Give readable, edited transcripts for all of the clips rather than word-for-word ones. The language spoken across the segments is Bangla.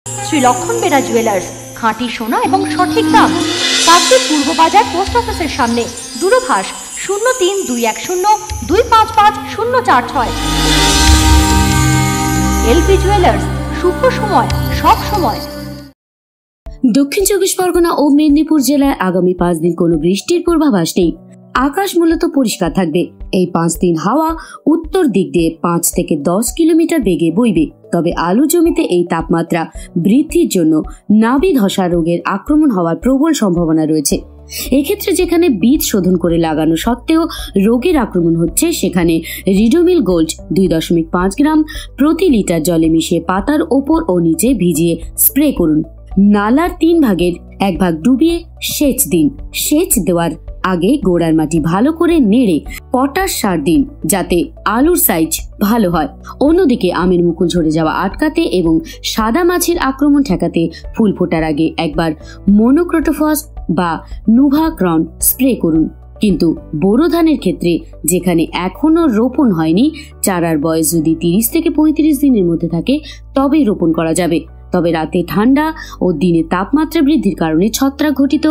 শ্রী লক্ষণ বেরা জুয়েলার্স, খাঁটি সোনা এবং সঠিক দাম। কাকদ্বীপ পূর্ব বাজার পোস্ট অফিসের সামনে। দূরভাষ 032102555046। এলপি জুয়েলার্স, শুভ সময় সব সময়। দক্ষিণ চব্বিশ পরগনা ও মেদিনীপুর জেলায় আগামী 5 দিন কোনো বৃষ্টির পূর্বাভাস নেই। আকাশ মূলত পরিষ্কার থাকবে। এই 5 দিন হাওয়া উত্তর দিক দিয়ে 5 থেকে 10 কিলোমিটার বেগে বইবে। তবে আলু জমিতে এই তাপমাত্রা বৃদ্ধির জন্য নাবি ধসা রোগের আক্রমণ হওয়ার প্রবল সম্ভাবনা রয়েছে। এক্ষেত্রে যেখানে বীজ শোধন করে লাগানো সত্ত্বেও রোগের আক্রমণ হচ্ছে, সেখানে রিডোমিল গোল্ড 2.5 গ্রাম প্রতি লিটার জলে মিশিয়ে পাতার ওপর ও নিচে ভিজিয়ে স্প্রে করুন। নালার 3 ভাগের 1 ভাগ ডুবিয়ে সেচ দিন। সেচ দেওয়ার আগে গোড়ার মাটি ভালো করে নেড়ে পটাশ সার দিন, যাতে আলুর সাইজ ভালো হয়। অন্যদিকে আমের মুকুল ঝরে যাওয়া আটকাতে এবং সাদা মাছির আক্রমণ ঠেকাতে ফুল ফোটার আগে একবার মনোক্রোটোফস বা নুভাক্রন স্প্রে করুন। কিন্তু বোরো ধানের ক্ষেত্রে, যেখানে এখনো রোপণ হয়নি, চারার বয়স যদি 30 থেকে 35 দিনের মধ্যে থাকে তবেই রোপণ করা যাবে। তবে রাতে ঠান্ডা ও দিনে তাপমাত্রা বৃদ্ধির কারণে ছত্রাক ঘটিত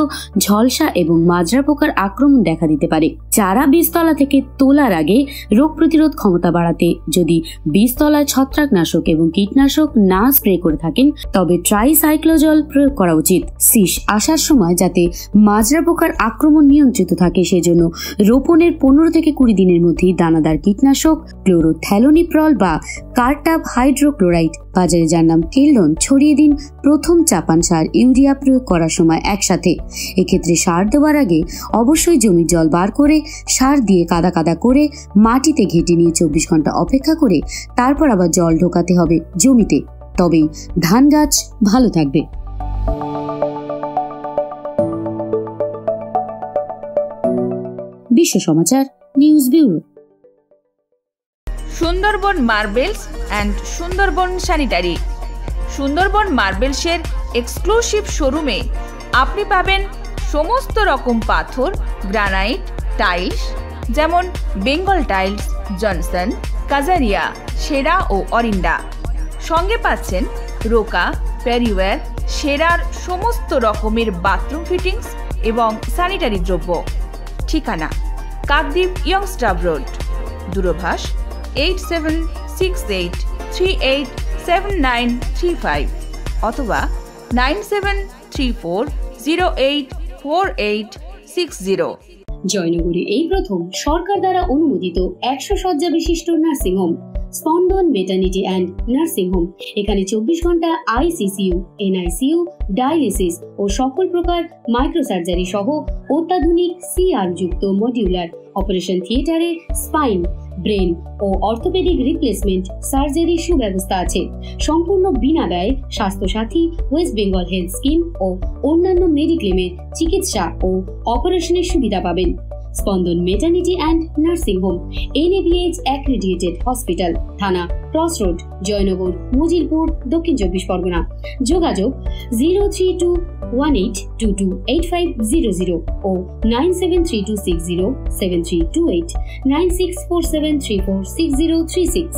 ঝলসা এবং মাজরা পোকার আক্রমণ দেখা দিতে পারে। চারা বীজতলা থেকে তোলার আগে রোগ প্রতিরোধ ক্ষমতা বাড়াতে যদি বীজতলায় ছত্রাকনাশক এবং কীটনাশক না স্প্রে করে থাকেন, তবে ট্রাইসাইক্লোজল প্রয়োগ করা উচিত। শীষ আসার সময় যাতে মাজরা পোকার আক্রমণ নিয়ন্ত্রিত থাকে, সেজন্য রোপণের 15 থেকে 20 দিনের মধ্যেই দানাদার কীটনাশক ক্লোরোথ্যালোনিপ্রল বা কার্টাপ হাইড্রোক্লোরাইড, বাজারে যার নাম টেলডন, ছড়িয়ে দিন প্রথম চাপান সার ইউরিয়া প্রয়োগ করার সময় একসাথে। এক্ষেত্রে সার দেওয়ার আগে অবশ্যই জমির জল বার করে সার দিয়ে কাদা কাদা করে মাটিতে ঘেঁটে নিয়ে 24 ঘন্টা অপেক্ষা করে তারপর আবার জল ঢোকাতে হবে জমিতে। তবেই ধান গাছ ভালো থাকবে। Bishwa Samachar news bureau. Sundarban marbles and Sundarban sanitary. সুন্দরবন মার্বেলসের এক্সক্লুসিভ শোরুমে আপনি পাবেন সমস্ত রকম পাথর, গ্রানাইট, টাইলস, যেমন বেঙ্গল টাইলস, জনসন, কাজারিয়া, সেরা ও অরিন্ডা। সঙ্গে পাচ্ছেন রোকা, প্যারিওয়্যার, সেরার সমস্ত রকমের বাথরুম ফিটিংস এবং স্যানিটারি দ্রব্য। ঠিকানা কাকদ্বীপ ইয়ংস্টার রোড। দূরভাষ 8768387935 অথবা 9734084860। জয়নগরে এই প্রথম সরকার দ্বারা অনুমোদিত 100 শয্যা বিশিষ্ট নার্সিং হোম স্পন্দন মেটার্নিটি অ্যান্ড নার্সিং হোম। এখানে 24 ঘন্টা আইসিসিইউ, এনআইসিইউ, ডায়ালিসিস ও সকল প্রকার মাইক্রোসার্জারি সহ অত্যাধুনিক সিআর যুক্ত মডিউলার অপারেশন থিয়েটারে স্পাইন, ব্রেন ও অর্থোপেডিক রিপ্লেসমেন্ট সার্জারি সুব্যবস্থা আছে। সম্পূর্ণ বিনা ব্যয় Swasthya Sathi, West Bengal health scheme ও অন্যান্য মেডিক্লেমের চিকিৎসা ও অপারেশনের সুবিধা পাবেন। Spandan maternity and nursing home, NABH accredited hospital, থানা ক্রস রোড, জয়নগর, মজিলপুর, দক্ষিণ 24 পরগনা। যোগাযোগ 0321822850 ও 9732607328, 9647346036।